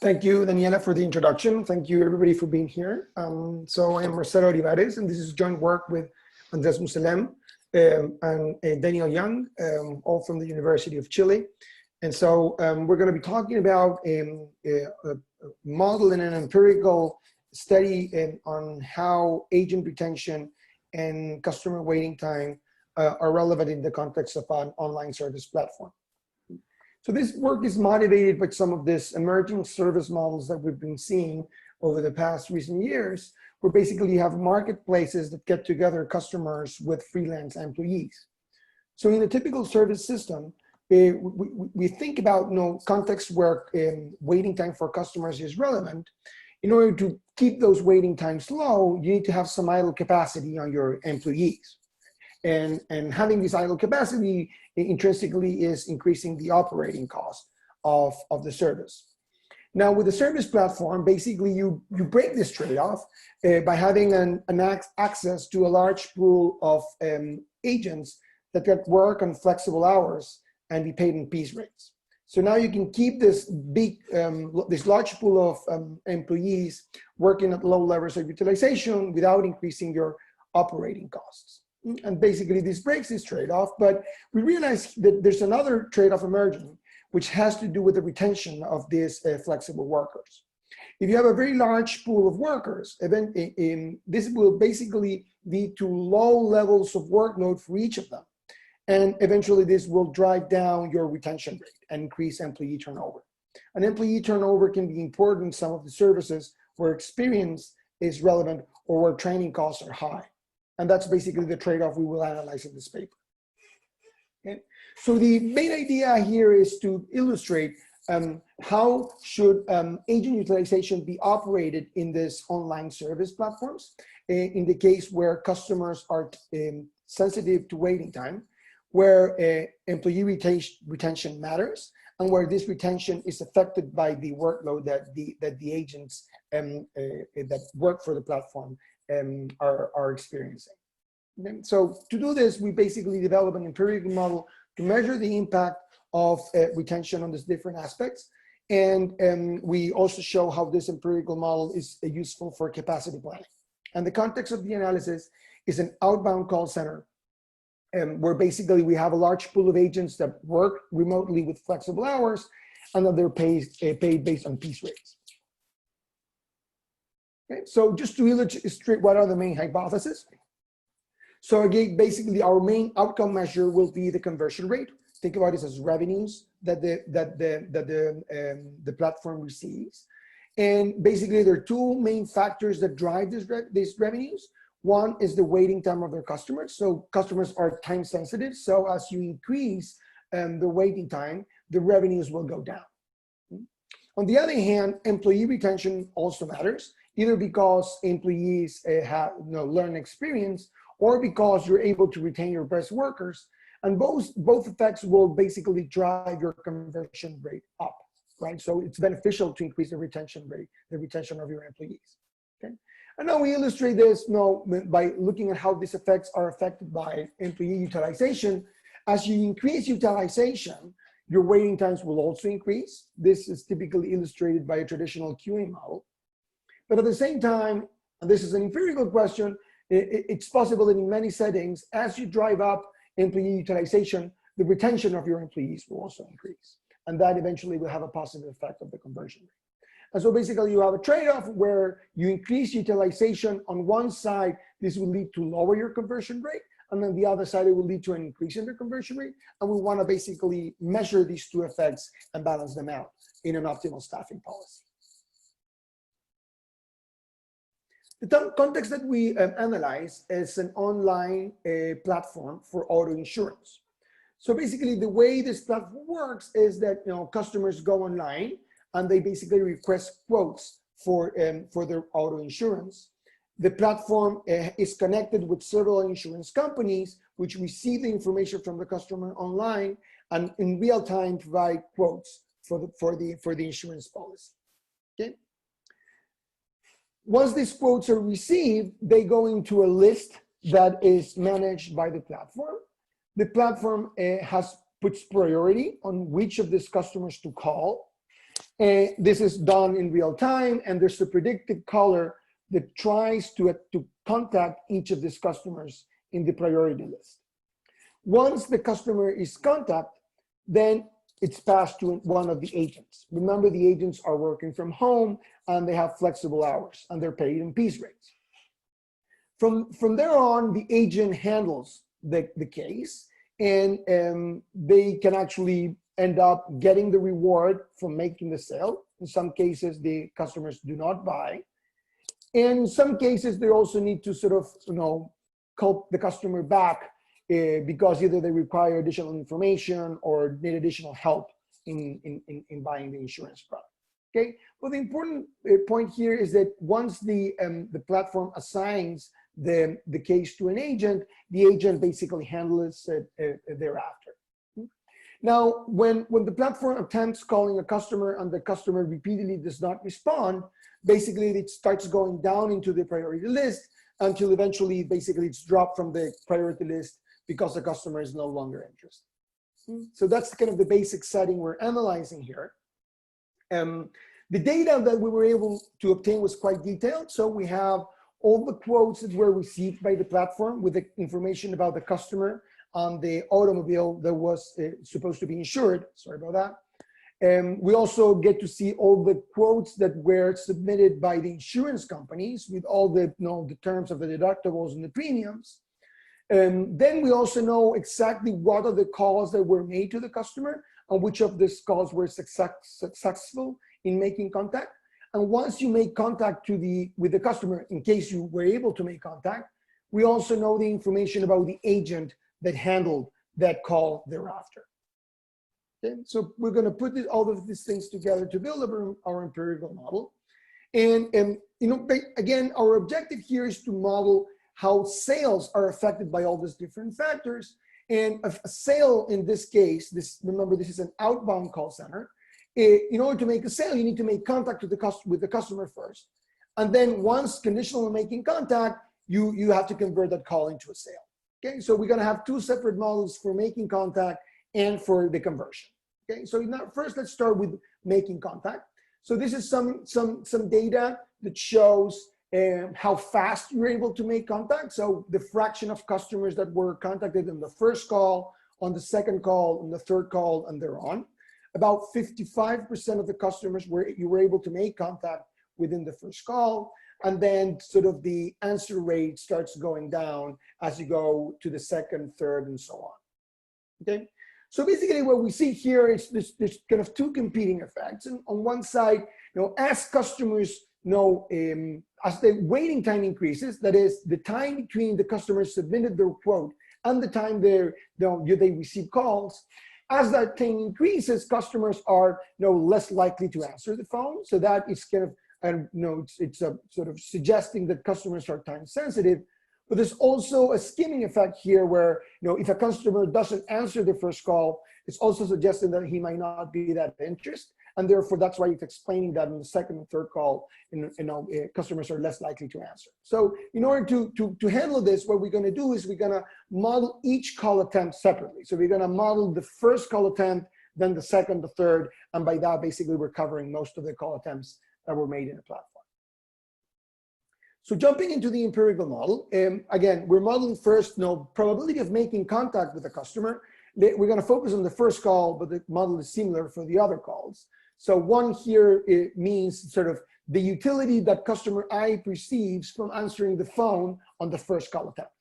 Thank you, Daniela, for the introduction. Thank you, everybody, for being here. So I am Marcelo Olivares, and this is joint work with Andres Musalem and Daniel Young, all from the University of Chile. And so we're going to be talking about a model and an empirical study on how agent retention and customer waiting time are relevant in the context of an online service platform. So this work is motivated by some of this emerging service models that we've been seeing over the past recent years, where basically you have marketplaces that get together customers with freelance employees. So in a typical service system, we think about context where waiting time for customers is relevant. In order to keep those waiting times low, you need to have some idle capacity on your employees. And having this idle capacity intrinsically is increasing the operating cost of the service. Now, with the service platform, basically you break this trade-off by having an access to a large pool of agents that can work on flexible hours and be paid in piece rates. So now you can keep this this large pool of employees working at low levels of utilization without increasing your operating costs. And basically this breaks this trade-off, but we realize that there's another trade-off emerging, which has to do with the retention of these flexible workers. If you have a very large pool of workers, this will basically lead to low levels of workload for each of them. And eventually this will drive down your retention rate and increase employee turnover. And employee turnover can be important in some of the services where experience is relevant or where training costs are high. And that's basically the trade-off we will analyze in this paper. Okay? So the main idea here is to illustrate how should agent utilization be operated in this online service platforms in the case where customers are sensitive to waiting time, where employee retention matters, and where this retention is affected by the workload that the agents that work for the platform are experiencing. Okay? So to do this, we basically develop an empirical model to measure the impact of retention on these different aspects. And we also show how this empirical model is useful for capacity planning. And the context of the analysis is an outbound call center where basically we have a large pool of agents that work remotely with flexible hours and that they're paid based on piece rates. Okay, so just to illustrate what are the main hypotheses. So again, basically our main outcome measure will be the conversion rate. Think about this as revenues that the platform receives. And basically there are two main factors that drive these revenues. One is the waiting time of their customers. So customers are time sensitive. So as you increase the waiting time, the revenues will go down. On the other hand, employee retention also matters, either because employees have learned experience or because you're able to retain your best workers. And both effects will basically drive your conversion rate up, right? So it's beneficial to increase the retention rate, the retention of your employees, okay? And now we illustrate this by looking at how these effects are affected by employee utilization. As you increase utilization, your waiting times will also increase. This is typically illustrated by a traditional QA model. But at the same time, and this is an empirical question, it's possible that in many settings, as you drive up employee utilization, the retention of your employees will also increase. And that eventually will have a positive effect of the conversion rate. And so basically you have a trade-off where you increase utilization. On one side, this will lead to lower your conversion rate. And then the other side, it will lead to an increase in the conversion rate. And we want to basically measure these two effects and balance them out in an optimal staffing policy. The context that we analyze is an online platform for auto insurance. So basically the way this platform works is that customers go online and they basically request quotes for their auto insurance. The platform is connected with several insurance companies which receive the information from the customer online and in real time provide quotes for the insurance policy. Okay. Once these quotes are received, they go into a list that is managed by the platform. The platform puts priority on which of these customers to call. And this is done in real time, and there's a predictive caller that tries to contact each of these customers in the priority list. Once the customer is contacted, then it's passed to one of the agents. Remember, the agents are working from home and they have flexible hours and they're paid in piece rates. From there on, the agent handles the case, and they can actually end up getting the reward from making the sale. In some cases, the customers do not buy. And in some cases, they also need to sort of, call the customer back because either they require additional information or need additional help in buying the insurance product. Okay, but the important point here is that once the platform assigns the case to an agent, the agent basically handles it thereafter. Now, when the platform attempts calling a customer and the customer repeatedly does not respond, basically it starts going down into the priority list until eventually basically it's dropped from the priority list because the customer is no longer interested. So that's kind of the basic setting we're analyzing here. The data that we were able to obtain was quite detailed. So we have all the quotes that were received by the platform with the information about the customer on the automobile that was supposed to be insured. Sorry about that. We also get to see all the quotes that were submitted by the insurance companies with all the, the terms of the deductibles and the premiums. Then we also know exactly what are the calls that were made to the customer and which of these calls were successful in making contact. And once you make contact with the customer, in case you were able to make contact, we also know the information about the agent that handled that call thereafter. Okay, so we're going to put all of these things together to build our empirical model. And again, our objective here is to model how sales are affected by all these different factors. And a sale in this case, remember, this is an outbound call center. In order to make a sale, you need to make contact with the customer first. And then once conditional on making contact, you have to convert that call into a sale. Okay, so we're going to have two separate models for making contact and for the conversion. Okay, so now first let's start with making contact. So this is some data that shows how fast you're able to make contact. So the fraction of customers that were contacted on the first call, on the second call, on the third call, and thereon. About 55% of the customers you were able to make contact within the first call. And then sort of the answer rate starts going down as you go to the second, third, and so on. Okay, so basically what we see here is there's kind of two competing effects. And on one side, as customers as the waiting time increases, that is the time between the customers submitted their quote and the time they receive calls, as that time increases, customers are less likely to answer the phone. So that is kind of, it's a sort of suggesting that customers are time sensitive. But there's also a skimming effect here where, if a customer doesn't answer the first call, it's also suggesting that he might not be that interested. And therefore, that's why it's explaining that in the second and third call, customers are less likely to answer. So in order to handle this, what we're going to do is we're going to model each call attempt separately. So we're going to model the first call attempt, then the second, the third, and by that, basically, we're covering most of the call attempts that were made in the platform. So jumping into the empirical model, again, we're modeling first, probability of making contact with the customer. We're going to focus on the first call, but the model is similar for the other calls. So one here, it means sort of the utility that customer I perceives from answering the phone on the first call attempt.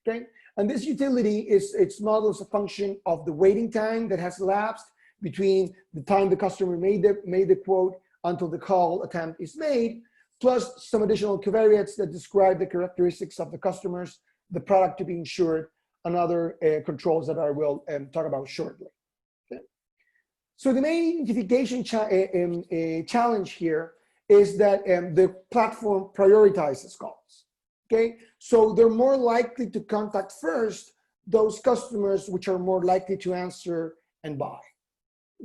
Okay, and this utility it's modeled as a function of the waiting time that has elapsed between the time the customer made the quote until the call attempt is made, plus some additional covariates that describe the characteristics of the customers, the product to be insured, and other controls that I will talk about shortly. Okay. So the main identification challenge here is that the platform prioritizes calls. Okay, so they're more likely to contact first those customers which are more likely to answer and buy.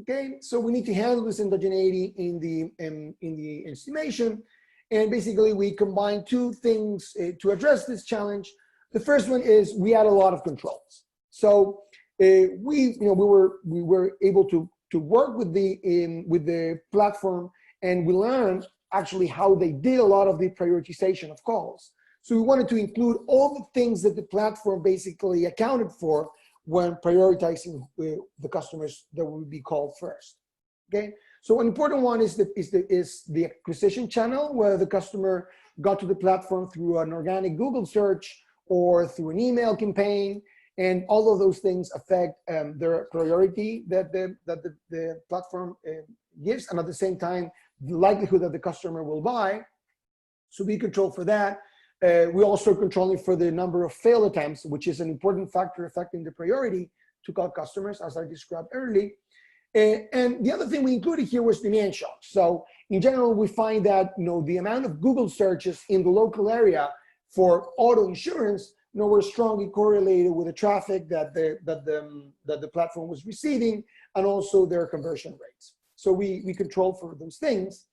Okay, so we need to handle this endogeneity in the estimation, and basically we combine two things to address this challenge. The first one is we add a lot of controls. So we were able to work with the platform, and we learned actually how they did a lot of the prioritization of calls. So we wanted to include all the things that the platform basically accounted for when prioritizing the customers that would be called first. Okay, so an important one is the acquisition channel, where the customer got to the platform through an organic Google search or through an email campaign, and all of those things affect their priority that the platform gives, and at the same time, the likelihood that the customer will buy. So we control for that. We also controlling for the number of failed attempts, which is an important factor affecting the priority to call customers, as I described earlier. And the other thing we included here was demand shocks. So in general, we find that the amount of Google searches in the local area for auto insurance were strongly correlated with the traffic that the platform was receiving, and also their conversion rates. So we control for those things.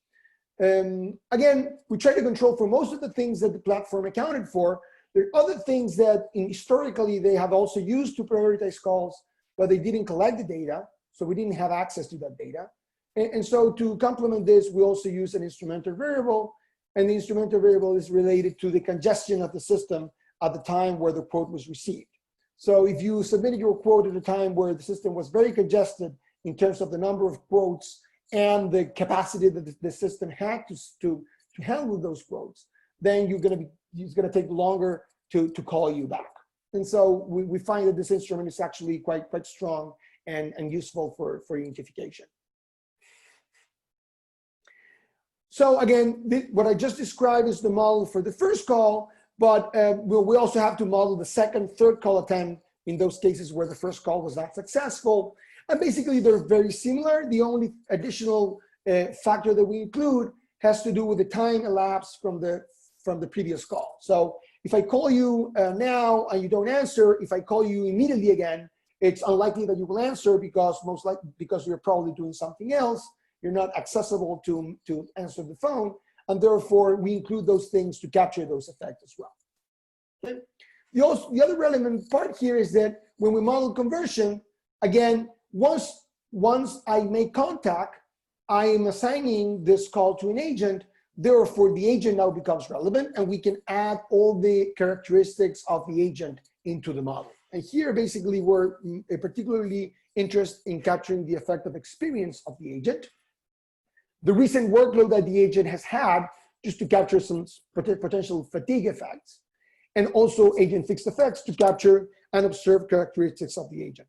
Again, we try to control for most of the things that the platform accounted for. There are other things that historically they have also used to prioritize calls, but they didn't collect the data, so we didn't have access to that data. And so to complement this, we also use an instrumental variable, and the instrumental variable is related to the congestion of the system at the time where the quote was received. So if you submitted your quote at a time where the system was very congested in terms of the number of quotes and the capacity that the system had to handle those quotes, then it's gonna take longer to call you back. And so we find that this instrument is actually quite strong and useful for identification. So again, what I just described is the model for the first call, but we also have to model the second, third call attempt in those cases where the first call was not successful. And basically, they're very similar. The only additional factor that we include has to do with the time elapsed from the previous call. So if I call you now and you don't answer, if I call you immediately again, it's unlikely that you will answer because you're probably doing something else. You're not accessible to answer the phone, and therefore we include those things to capture those effects as well. Okay? The other relevant part here is that when we model conversion, again, once I make contact, I am assigning this call to an agent. Therefore, the agent now becomes relevant, and we can add all the characteristics of the agent into the model. And here, basically, we're particularly interested in capturing the effect of experience of the agent, the recent workload that the agent has had, just to capture some potential fatigue effects, and also agent fixed effects to capture and observe characteristics of the agent.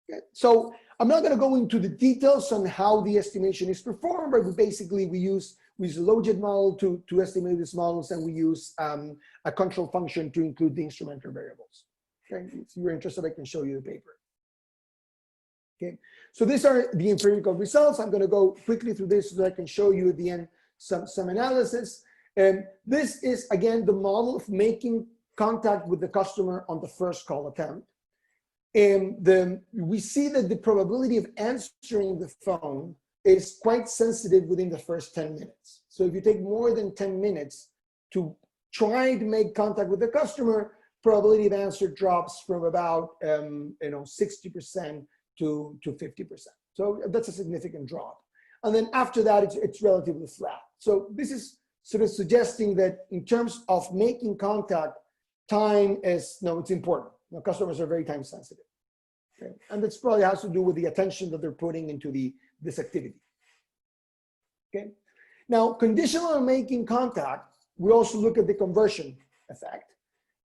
Okay. So I'm not going to go into the details on how the estimation is performed, but we use a logit model to estimate these models, and we use a control function to include the instrumental variables. Okay. If you're interested, I can show you the paper. Okay, so these are the empirical results. I'm going to go quickly through this so that I can show you at the end some analysis. And this is, again, the model of making contact with the customer on the first call attempt. And we see that the probability of answering the phone is quite sensitive within the first 10 minutes. So if you take more than 10 minutes to try to make contact with the customer, probability of answer drops from about 60% to 50%. So that's a significant drop. And then after that, it's relatively flat. So this is sort of suggesting that in terms of making contact, time is, it's important. Customers are very time sensitive. Okay? And this probably has to do with the attention that they're putting into this activity. Okay. Now, conditional on making contact, we also look at the conversion effect.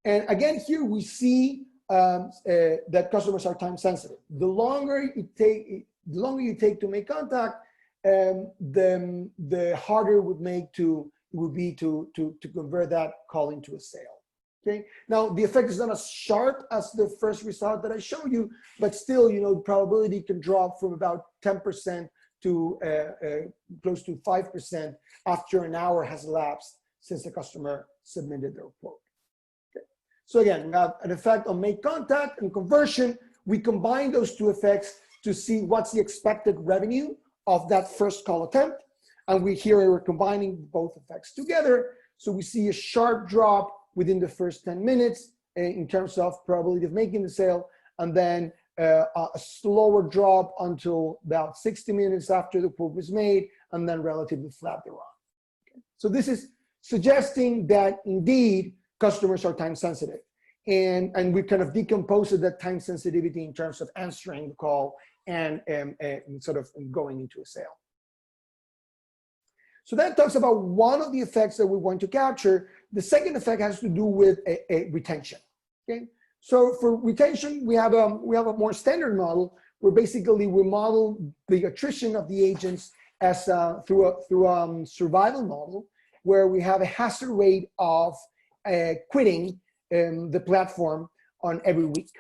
And again, here we see that customers are time sensitive. The longer you take to make contact, the harder it would be to convert that call into a sale. Okay. Now the effect is not as sharp as the first result that I showed you, but still, the probability can drop from about 10% to close to 5% after an hour has elapsed since the customer submitted their quote. So again, we have an effect on make contact and conversion. We combine those two effects to see what's the expected revenue of that first call attempt. And we're combining both effects together. So we see a sharp drop within the first 10 minutes in terms of probability of making the sale, and then a slower drop until about 60 minutes after the quote was made, and then relatively flat thereon. Okay. So this is suggesting that indeed customers are time sensitive. And we kind of decomposed that time sensitivity in terms of answering the call and sort of going into a sale. So that talks about one of the effects that we want to capture. The second effect has to do with a retention. Okay, so for retention, we have a more standard model where basically we model the attrition of the agents as through a survival model, where we have a hazard rate of quitting the platform on every week.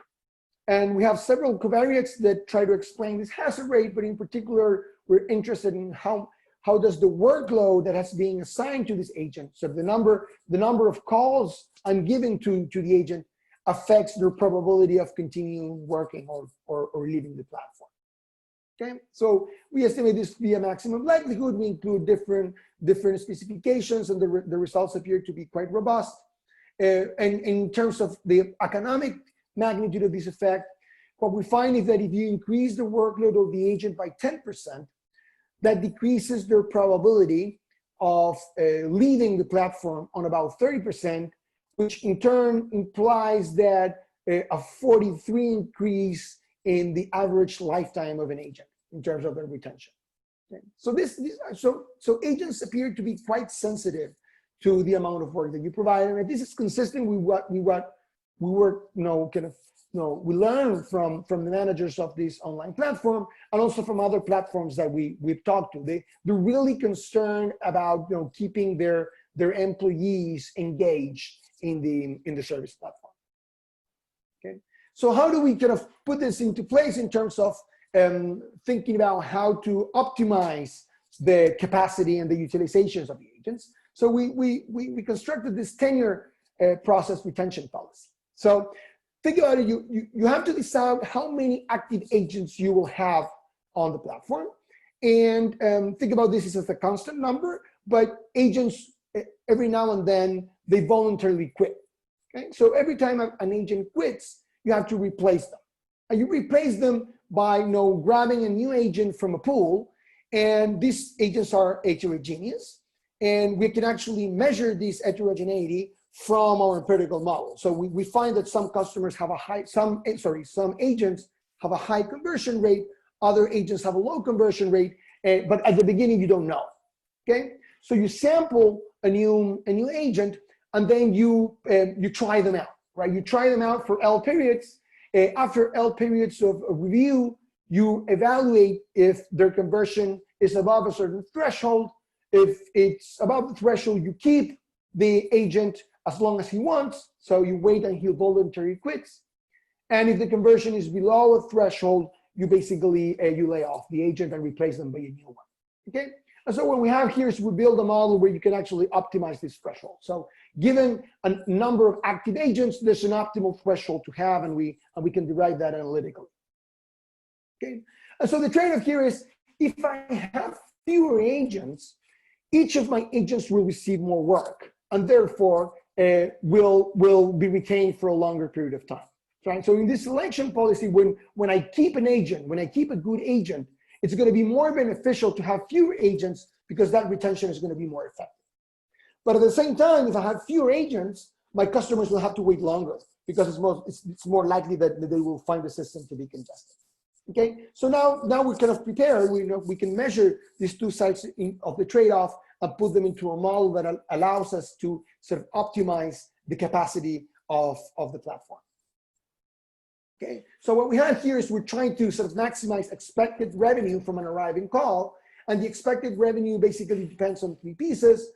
And we have several covariates that try to explain this hazard rate, but in particular, we're interested in how does the workload that has been assigned to this agent, so the number of calls I'm giving to the agent affects their probability of continuing working or leaving the platform. Okay, so we estimate this to be a maximum likelihood. We include different specifications, and the results appear to be quite robust. And in terms of the economic magnitude of this effect, what we find is that if you increase the workload of the agent by 10%, that decreases their probability of leaving the platform on about 30%, which in turn implies that a 43 increase in the average lifetime of an agent in terms of their retention. Okay. So so agents appear to be quite sensitive to the amount of work that you provide, and this is consistent with what we were we learn from the managers of this online platform, and also from other platforms that we've talked to. They're really concerned about keeping their employees engaged in the service platform. Okay, so how do we kind of put this into place in terms of thinking about how to optimize the capacity and the utilizations of the agents? So we constructed this tenure process retention policy. So think about it, you have to decide how many active agents you will have on the platform. And think about this as a constant number, but agents, every now and then, they voluntarily quit. Okay? So every time an agent quits, you have to replace them. And you replace them by grabbing a new agent from a pool, and these agents are heterogeneous. And we can actually measure this heterogeneity from our empirical model. So we find that some customers have some agents have a high conversion rate, other agents have a low conversion rate, but at the beginning you don't know. Okay, so you sample a new agent, and then you try them out, right? You try them out for L periods. After L periods of review, you evaluate if their conversion is above a certain threshold. If it's above the threshold, you keep the agent as long as he wants, so you wait until he voluntarily quits. And if the conversion is below a threshold, you basically you lay off the agent and replace them by a new one. Okay, and so what we have here is we build a model where you can actually optimize this threshold. So given a number of active agents, there's an optimal threshold to have, and we can derive that analytically. Okay, and so the trade-off here is if I have fewer agents, each of my agents will receive more work, and therefore will be retained for a longer period of time. Right? So in this selection policy, when I keep an agent, when I keep a good agent, it's going to be more beneficial to have fewer agents because that retention is going to be more effective. But at the same time, if I have fewer agents, my customers will have to wait longer because it's more likely that they will find the system to be congested. Okay, so now we're kind of prepared. We can measure these two sides of the trade-off and put them into a model that allows us to sort of optimize the capacity of the platform. Okay, so what we have here is we're trying to sort of maximize expected revenue from an arriving call, and the expected revenue basically depends on three pieces.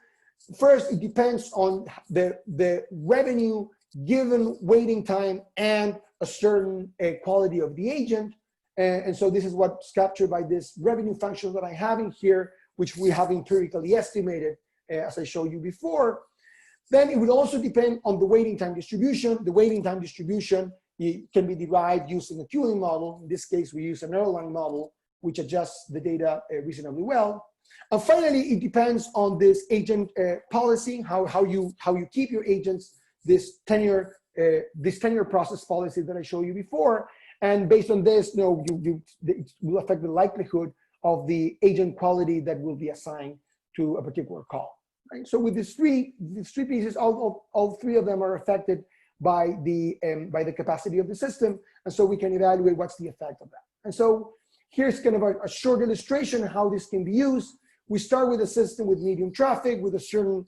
First, it depends on the revenue given waiting time and a certain quality of the agent. And so this is what's captured by this revenue function that I have in here, which we have empirically estimated, as I showed you before. Then it would also depend on the waiting time distribution. The waiting time distribution can be derived using a queuing model. In this case, we use an airline model, which adjusts the data reasonably well. And finally, it depends on this agent policy, how you keep your agents, this tenure process policy that I showed you before. And based on this, it will affect the likelihood of the agent quality that will be assigned to a particular call. Right? So with these three pieces, all three of them are affected by the capacity of the system, and so we can evaluate what's the effect of that. And so here's kind of a short illustration of how this can be used. We start with a system with medium traffic, with a certain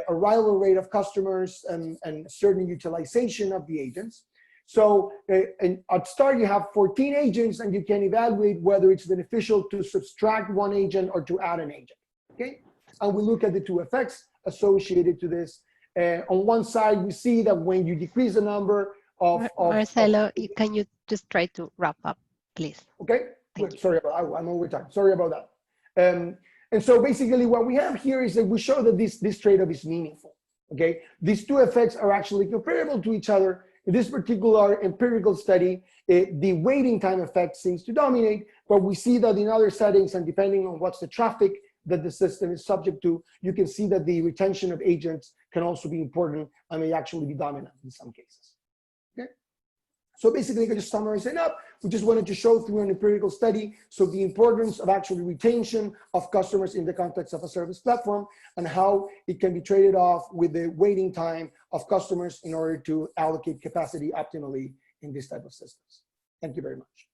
arrival rate of customers and certain utilization of the agents. So at start, you have 14 agents, and you can evaluate whether it's beneficial to subtract one agent or to add an agent, okay? And we look at the two effects associated to this. On one side, we see that when you decrease the number of Marcelo, can you just try to wrap up, please? Okay, good. Sorry about that. I'm over time. Sorry about that. And so basically what we have here is that we show that this trade-off is meaningful, okay? These two effects are actually comparable to each other. In this particular empirical study, the waiting time effect seems to dominate, but we see that in other settings, and depending on what's the traffic that the system is subject to, you can see that the retention of agents can also be important and may actually be dominant in some cases. Okay? So basically, I just summarize it up. We just wanted to show through an empirical study, so the importance of actually retention of customers in the context of a service platform and how it can be traded off with the waiting time of customers in order to allocate capacity optimally in this type of systems. Thank you very much.